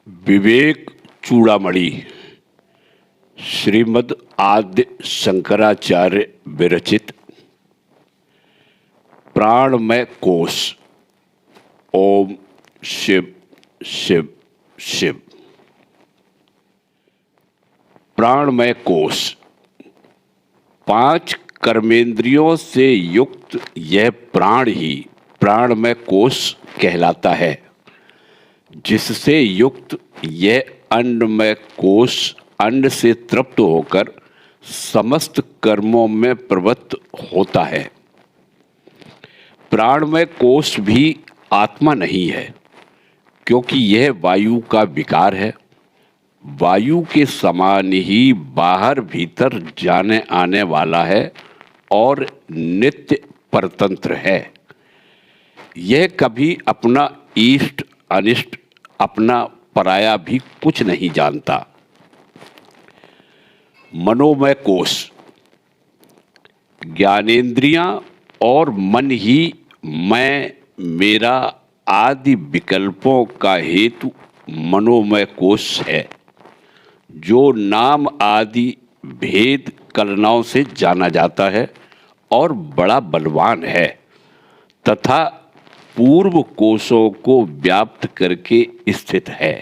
विवेक चूड़ामणि श्रीमद् आद्य शंकराचार्य विरचित प्राणमय कोश। ओम शिव शिव शिव। प्राणमय कोश 5 कर्मेंद्रियों से युक्त यह प्राण ही प्राणमय कोश कहलाता है। जिससे युक्त यह अन्नमय कोश अन्न से तृप्त होकर समस्त कर्मों में प्रवृत्त होता है। प्राणमय कोश भी आत्मा नहीं है, क्योंकि यह वायु का विकार है। वायु के समान ही बाहर भीतर जाने आने वाला है और नित्य परतंत्र है। यह कभी अपना इष्ट अनिष्ट, अपना पराया भी कुछ नहीं जानता। मनोमय कोश ज्ञानेंद्रियां और मन ही मैं, मेरा आदि विकल्पों का हेतु मनोमय कोश है, जो नाम आदि भेद कलनाओं से जाना जाता है और बड़ा बलवान है तथा पूर्व कोशों को व्याप्त करके स्थित है।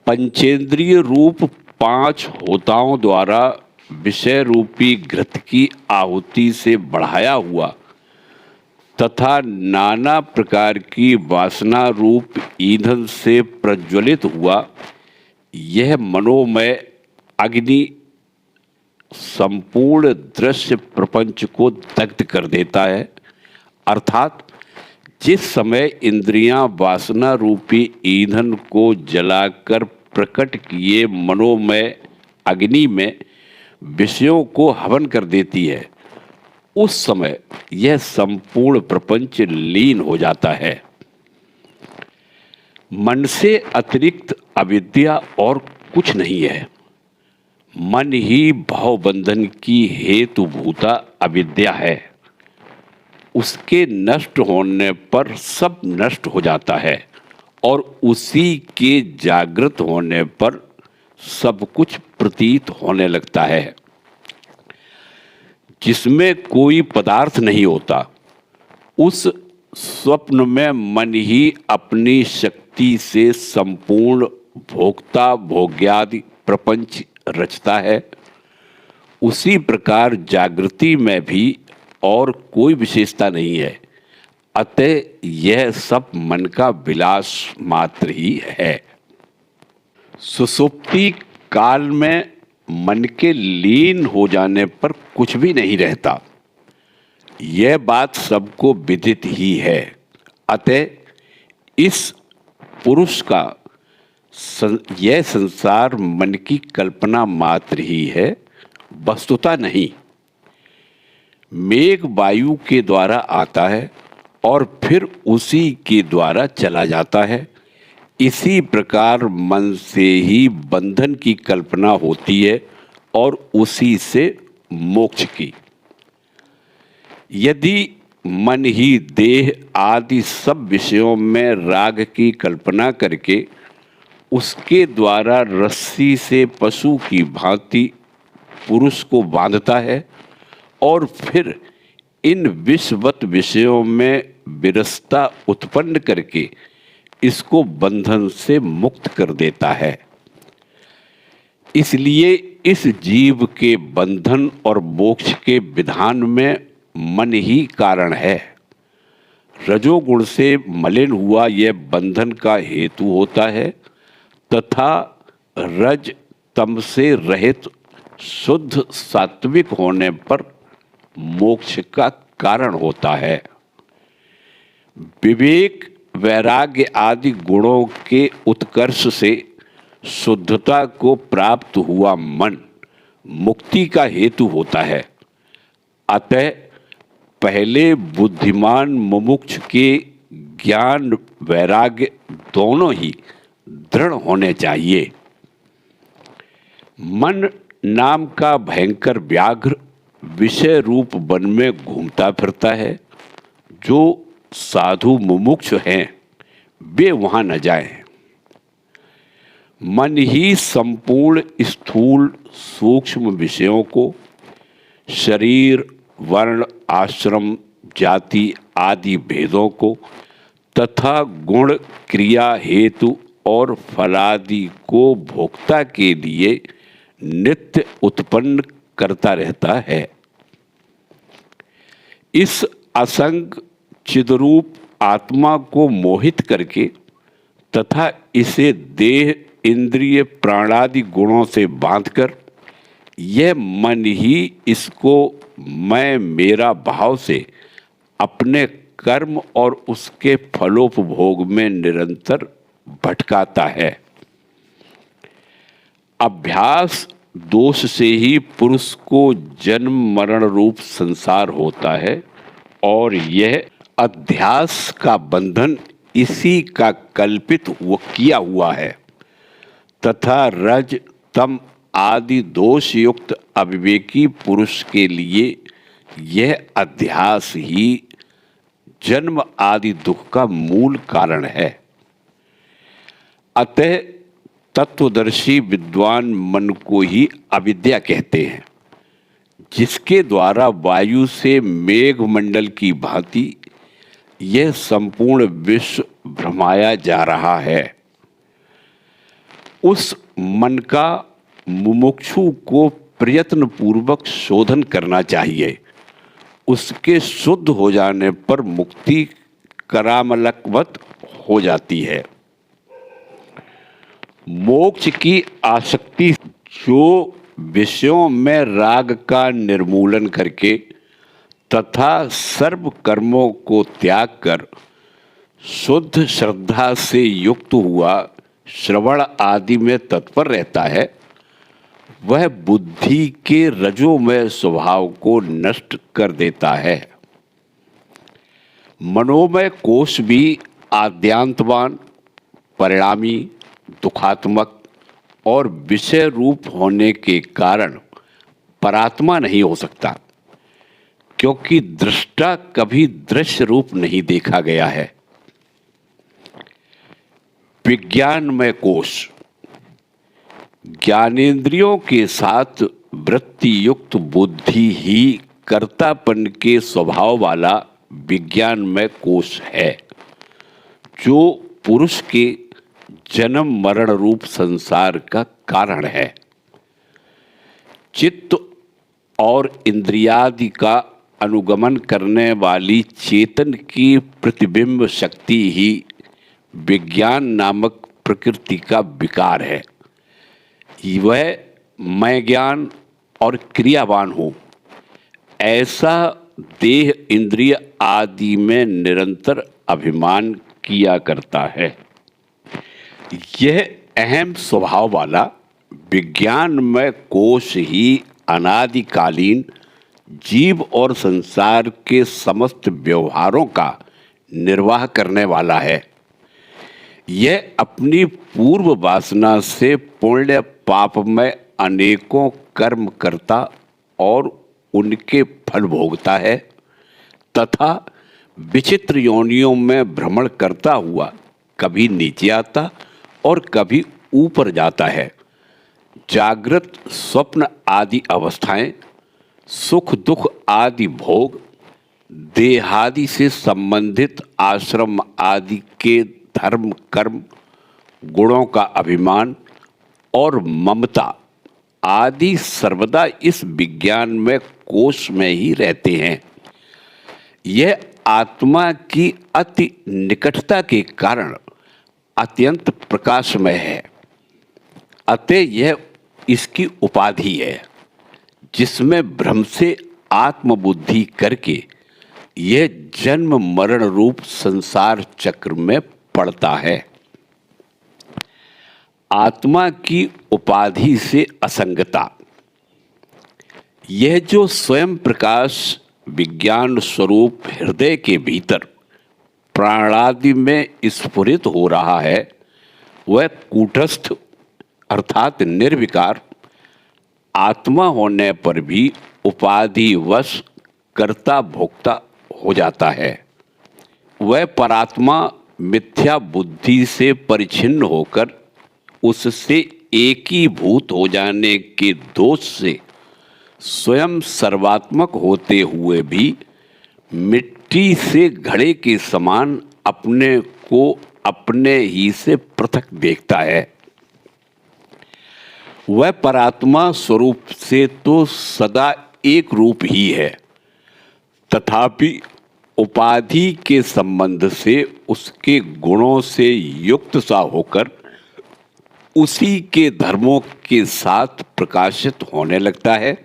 पंचेंद्रिय रूप 5 होताओं द्वारा विषय रूपी घृत की आहुति से बढ़ाया हुआ तथा नाना प्रकार की वासना रूप ईंधन से प्रज्वलित हुआ यह मनोमय अग्नि संपूर्ण दृश्य प्रपंच को दग्ध कर देता है। अर्थात जिस समय इंद्रियां वासना रूपी ईंधन को जलाकर प्रकट किए मनोमय अग्नि में विषयों को हवन कर देती है, उस समय यह संपूर्ण प्रपंच लीन हो जाता है। मन से अतिरिक्त अविद्या और कुछ नहीं है। मन ही भवबंधन की हेतुभूता अविद्या है। उसके नष्ट होने पर सब नष्ट हो जाता है और उसी के जागृत होने पर सब कुछ प्रतीत होने लगता है। जिसमें कोई पदार्थ नहीं होता, उस स्वप्न में मन ही अपनी शक्ति से संपूर्ण भोक्ता भोग्यादि प्रपंच रचता है। उसी प्रकार जागृति में भी और कोई विशेषता नहीं है। अतः यह सब मन का विलास मात्र ही है। सुषुप्ति काल में मन के लीन हो जाने पर कुछ भी नहीं रहता। यह बात सबको विदित ही है। अतः इस पुरुष का यह संसार मन की कल्पना मात्र ही है, वस्तुता नहीं। मेघ वायु के द्वारा आता है और फिर उसी के द्वारा चला जाता है। इसी प्रकार मन से ही बंधन की कल्पना होती है और उसी से मोक्ष की। यदि मन ही देह आदि सब विषयों में राग की कल्पना करके उसके द्वारा रस्सी से पशु की भांति पुरुष को बांधता है और फिर इन विषवत विषयों में विरसता उत्पन्न करके इसको बंधन से मुक्त कर देता है, इसलिए इस जीव के बंधन और मोक्ष के विधान में मन ही कारण है। रजोगुण से मलिन हुआ यह बंधन का हेतु होता है तथा रज तम से रहित शुद्ध सात्विक होने पर मोक्ष का कारण होता है। विवेक वैराग्य आदि गुणों के उत्कर्ष से शुद्धता को प्राप्त हुआ मन मुक्ति का हेतु होता है। अतः पहले बुद्धिमान मुमुक्ष के ज्ञान वैराग्य दोनों ही दृढ़ होने चाहिए। मन नाम का भयंकर व्याघ्र विषय रूप वन में घूमता फिरता है। जो साधु मुमुक्ष हैं वे वहां न जाएं। मन ही संपूर्ण स्थूल सूक्ष्म विषयों को, शरीर, वर्ण, आश्रम, जाति आदि भेदों को तथा गुण, क्रिया, हेतु और फलादि को भोक्ता के लिए नित्य उत्पन्न करता रहता है। इस असंग चिद्रूप आत्मा को मोहित करके तथा इसे देह, इंद्रिय, प्राणादि गुणों से बांधकर यह मन ही इसको मैं मेरा भाव से अपने कर्म और उसके फलोपभोग में निरंतर भटकाता है। अभ्यास दोष से ही पुरुष को जन्म मरण रूप संसार होता है और यह अध्यास का बंधन इसी का कल्पित किया हुआ है तथा रज, तम आदि दोष युक्त अविवेकी पुरुष के लिए यह अध्यास ही जन्म आदि दुख का मूल कारण है। अतः तत्वदर्शी विद्वान मन को ही अविद्या कहते हैं, जिसके द्वारा वायु से मेघमंडल की भांति यह संपूर्ण विश्व भ्रमाया जा रहा है। उस मन का मुमुक्षु को प्रयत्न पूर्वक शोधन करना चाहिए। उसके शुद्ध हो जाने पर मुक्ति करामलकवत हो जाती है। मोक्ष की आसक्ति जो विषयों में राग का निर्मूलन करके तथा सर्व कर्मों को त्याग कर शुद्ध श्रद्धा से युक्त हुआ श्रवण आदि में तत्पर रहता है, वह बुद्धि के रजोमय स्वभाव को नष्ट कर देता है। मनोमय कोश भी आद्यांतवान, परिणामी, दुखात्मक और विषय रूप होने के कारण परात्मा नहीं हो सकता, क्योंकि दृष्टा कभी दृश्य रूप नहीं देखा गया है। विज्ञानमय कोश ज्ञानेंद्रियों के साथ वृत्ति युक्त बुद्धि ही कर्तापन के स्वभाव वाला विज्ञानमय कोश है, जो पुरुष के जन्म मरण रूप संसार का कारण है। चित्त और इंद्रियादि का अनुगमन करने वाली चेतन की प्रतिबिंब शक्ति ही विज्ञान नामक प्रकृति का विकार है। वह मैं ज्ञान और क्रियावान हो, ऐसा देह, इंद्रिय आदि में निरंतर अभिमान किया करता है। यह अहम स्वभाव वाला विज्ञानमय कोश ही अनादिकालीन जीव और संसार के समस्त व्यवहारों का निर्वाह करने वाला है। यह अपनी पूर्व वासना से पुण्य पाप में अनेकों कर्म करता और उनके फल भोगता है तथा विचित्र योनियों में भ्रमण करता हुआ कभी नीचे आता और कभी ऊपर जाता है। जागृत, स्वप्न आदि अवस्थाएं, सुख दुख आदि भोग, देहादि से संबंधित आश्रम आदि के धर्म, कर्म, गुणों का अभिमान और ममता आदि सर्वदा इस विज्ञान में कोश में ही रहते हैं। यह आत्मा की अति निकटता के कारण अत्यंत प्रकाशमय है। अतः यह इसकी उपाधि है, जिसमें भ्रम से आत्मबुद्धि करके यह जन्म मरण रूप संसार चक्र में पड़ता है। आत्मा की उपाधि से असंगता। यह जो स्वयं प्रकाश विज्ञान स्वरूप हृदय के भीतर प्राणादि में स्फुरित हो रहा है, वह कूटस्थ अर्थात निर्विकार आत्मा होने पर भी उपाधिवश कर्ता भोक्ता हो जाता है। वह परात्मा मिथ्या बुद्धि से परिच्छिन्न होकर उससे एकीभूत हो जाने के दोष से स्वयं सर्वात्मक होते हुए भी मिट्टी से घड़े के समान अपने को अपने ही से पृथक देखता है। वह परात्मा स्वरूप से तो सदा एक रूप ही है, तथापि उपाधि के संबंध से उसके गुणों से युक्त सा होकर उसी के धर्मों के साथ प्रकाशित होने लगता है।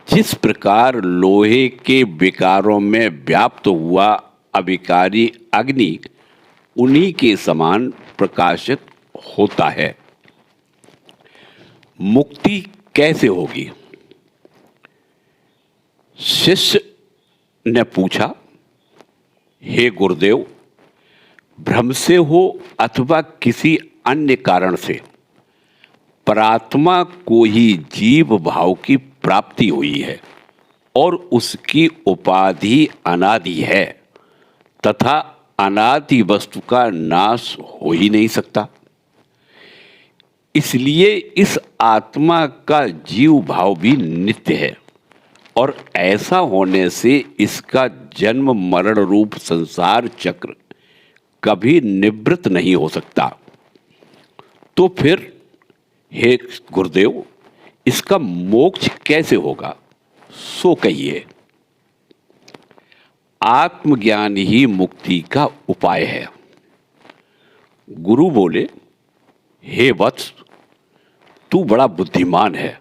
जिस प्रकार लोहे के विकारों में व्याप्त हुआ अविकारी अग्नि उन्हीं के समान प्रकाशित होता है। मुक्ति कैसे होगी? शिष्य ने पूछा, हे गुरुदेव, भ्रम से हो अथवा किसी अन्य कारण से परात्मा को ही जीव भाव की प्राप्ति हुई है और उसकी उपाधि अनादि है तथा अनादि वस्तु का नाश हो ही नहीं सकता। इसलिए इस आत्मा का जीव भाव भी नित्य है और ऐसा होने से इसका जन्म मरण रूप संसार चक्र कभी निवृत्त नहीं हो सकता। तो फिर हे गुरुदेव, इसका मोक्ष कैसे होगा, सो कहिए। आत्मज्ञान ही मुक्ति का उपाय है। गुरु बोले, हे वत्स, तू बड़ा बुद्धिमान है,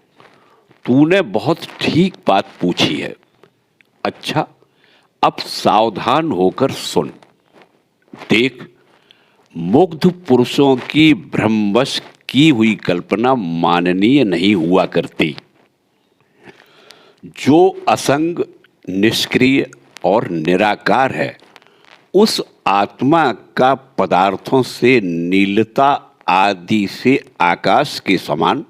तूने बहुत ठीक बात पूछी है। अच्छा, अब सावधान होकर सुन। देख, मुग्ध पुरुषों की भ्रमवश की हुई कल्पना माननीय नहीं हुआ करती। जो असंग, निष्क्रिय और निराकार है, उस आत्मा का पदार्थों से नीलता आदि से आकाश के समान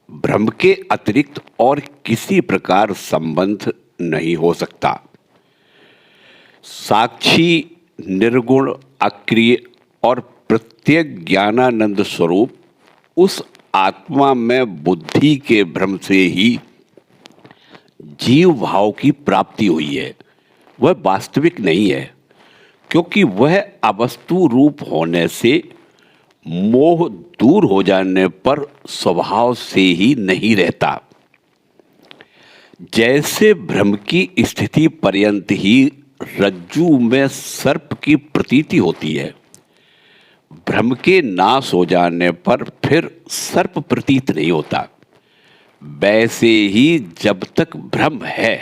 ब्रह्म के अतिरिक्त और किसी प्रकार संबंध नहीं हो सकता। साक्षी, निर्गुण, अक्रिय और प्रत्येक ज्ञानानंद स्वरूप उस आत्मा में बुद्धि के भ्रम से ही जीव भाव की प्राप्ति हुई है। वह वास्तविक नहीं है, क्योंकि वह अवस्तु रूप होने से मोह दूर हो जाने पर स्वभाव से ही नहीं रहता। जैसे भ्रम की स्थिति पर्यंत ही रज्जू में सर्प की प्रतीति होती है, भ्रम के नाश हो जाने पर फिर सर्प प्रतीत नहीं होता। वैसे ही जब तक भ्रम है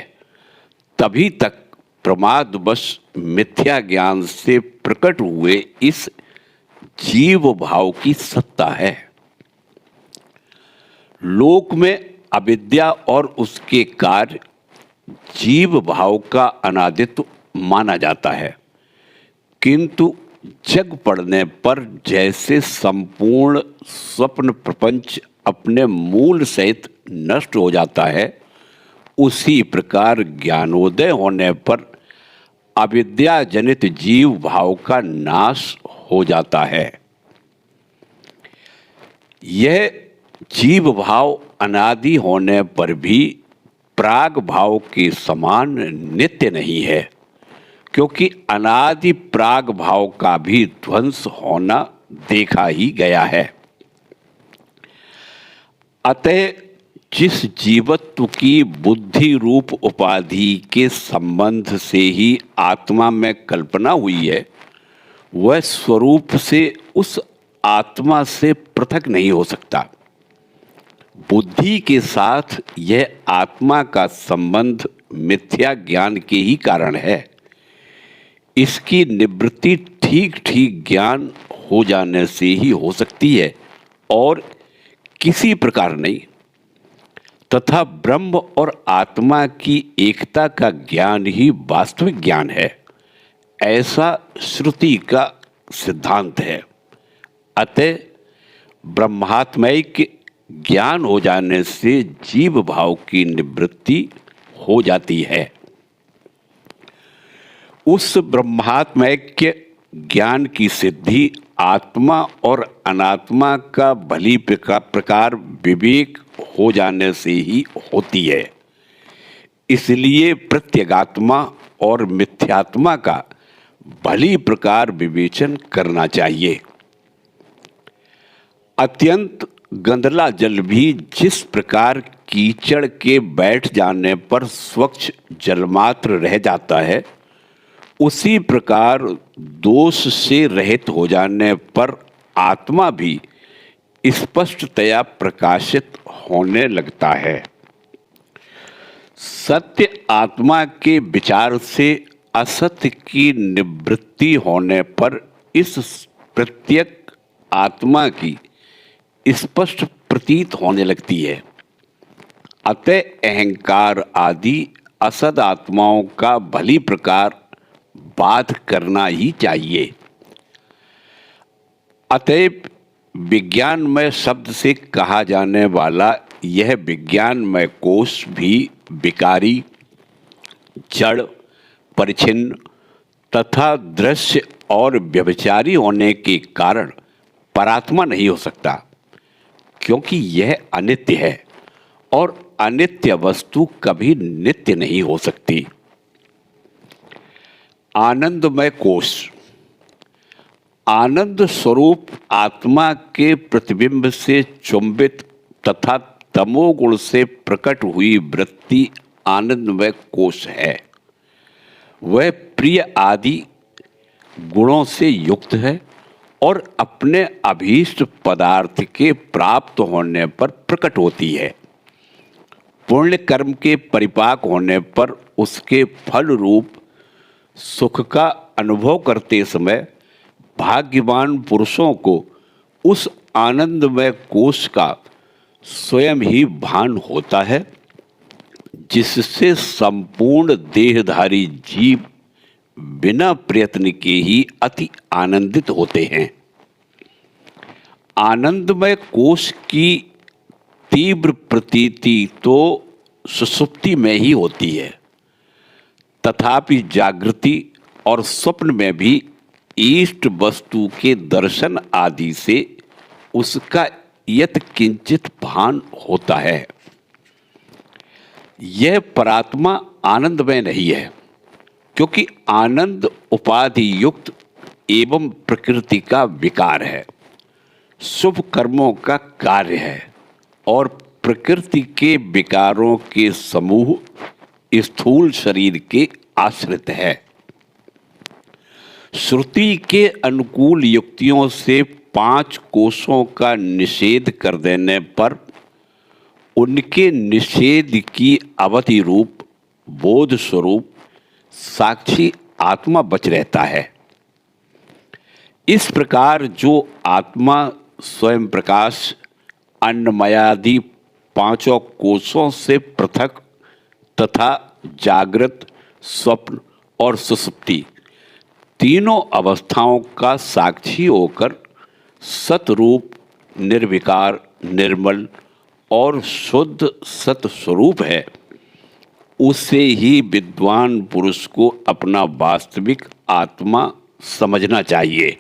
तभी तक प्रमादवश मिथ्या ज्ञान से प्रकट हुए इस जीव भाव की सत्ता है। लोक में अविद्या और उसके कार्य जीव भाव का अनादित्व माना जाता है, किंतु जग पड़ने पर जैसे संपूर्ण स्वप्न प्रपंच अपने मूल सहित नष्ट हो जाता है, उसी प्रकार ज्ञानोदय होने पर अविद्या जनित जीव भाव का नाश हो जाता है। यह जीव भाव अनादि होने पर भी प्राग भाव के समान नित्य नहीं है, क्योंकि अनादि प्राग भाव का भी ध्वंस होना देखा ही गया है। अतः जिस जीवत्व की बुद्धि रूप उपाधि के संबंध से ही आत्मा में कल्पना हुई है, वह स्वरूप से उस आत्मा से पृथक नहीं हो सकता। बुद्धि के साथ यह आत्मा का संबंध मिथ्या ज्ञान के ही कारण है। इसकी निवृत्ति ठीक ठीक ज्ञान हो जाने से ही हो सकती है और किसी प्रकार नहीं, तथा ब्रह्म और आत्मा की एकता का ज्ञान ही वास्तविक ज्ञान है, ऐसा श्रुति का सिद्धांत है। अतः ब्रह्मात्मैक्य ज्ञान हो जाने से जीव भाव की निवृत्ति हो जाती है। उस ब्रह्मात्मैक्य ज्ञान की सिद्धि आत्मा और अनात्मा का भली प्रकार विवेक हो जाने से ही होती है। इसलिए प्रत्यगात्मा और मिथ्यात्मा का भली प्रकार विवेचन करना चाहिए। अत्यंत गंदला जल भी जिस प्रकार कीचड़ के बैठ जाने पर स्वच्छ जलमात्र रह जाता है, उसी प्रकार दोष से रहित हो जाने पर आत्मा भी स्पष्टतया प्रकाशित होने लगता है। सत्य आत्मा के विचार से असत्य की निवृत्ति होने पर इस प्रत्येक आत्मा की स्पष्ट प्रतीत होने लगती है। अतः अहंकार आदि असद आत्माओं का भली प्रकार बाध करना ही चाहिए। अतएव विज्ञानमय शब्द से कहा जाने वाला यह विज्ञानमय कोश भी विकारी, जड़, परिच्छिन्न तथा दृश्य और व्यभिचारी होने के कारण परात्मा नहीं हो सकता, क्योंकि यह अनित्य है और अनित्य वस्तु कभी नित्य नहीं हो सकती। आनंदमय कोश आनंद स्वरूप आत्मा के प्रतिबिंब से चुंबित तथा तमोगुण से प्रकट हुई वृत्ति आनंदमय कोश है। वह प्रिय आदि गुणों से युक्त है और अपने अभीष्ट पदार्थ के प्राप्त होने पर प्रकट होती है। पुण्य कर्म के परिपाक होने पर उसके फल रूप सुख का अनुभव करते समय भाग्यवान पुरुषों को उस आनंदमय कोश का स्वयं ही भान होता है, जिससे संपूर्ण देहधारी जीव बिना प्रयत्न के ही अति आनंदित होते हैं। आनंदमय कोश की तीव्र प्रतीति तो सुषुप्ति में ही होती है, तथापि जागृति और स्वप्न में भी इष्ट वस्तु के दर्शन आदि से उसका यत किंचित भान होता है। यह परात्मा आनंदमय नहीं है, क्योंकि आनंद उपाधि युक्त एवं प्रकृति का विकार है, शुभ कर्मों का कार्य है और प्रकृति के विकारों के समूह स्थूल शरीर के आश्रित है। श्रुति के अनुकूल युक्तियों से 5 कोशों का निषेध कर देने पर उनके निषेध की अवधि रूप बोध स्वरूप साक्षी आत्मा बच रहता है। इस प्रकार जो आत्मा स्वयं प्रकाश अन्नमयादि 5 कोशों से पृथक तथा जागृत, स्वप्न और सुषुप्ति तीनों अवस्थाओं का साक्षी होकर सतरूप, निर्विकार, निर्मल और शुद्ध सत स्वरूप है, उसे ही विद्वान पुरुष को अपना वास्तविक आत्मा समझना चाहिए।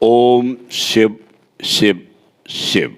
ओम शिव शिव शिव।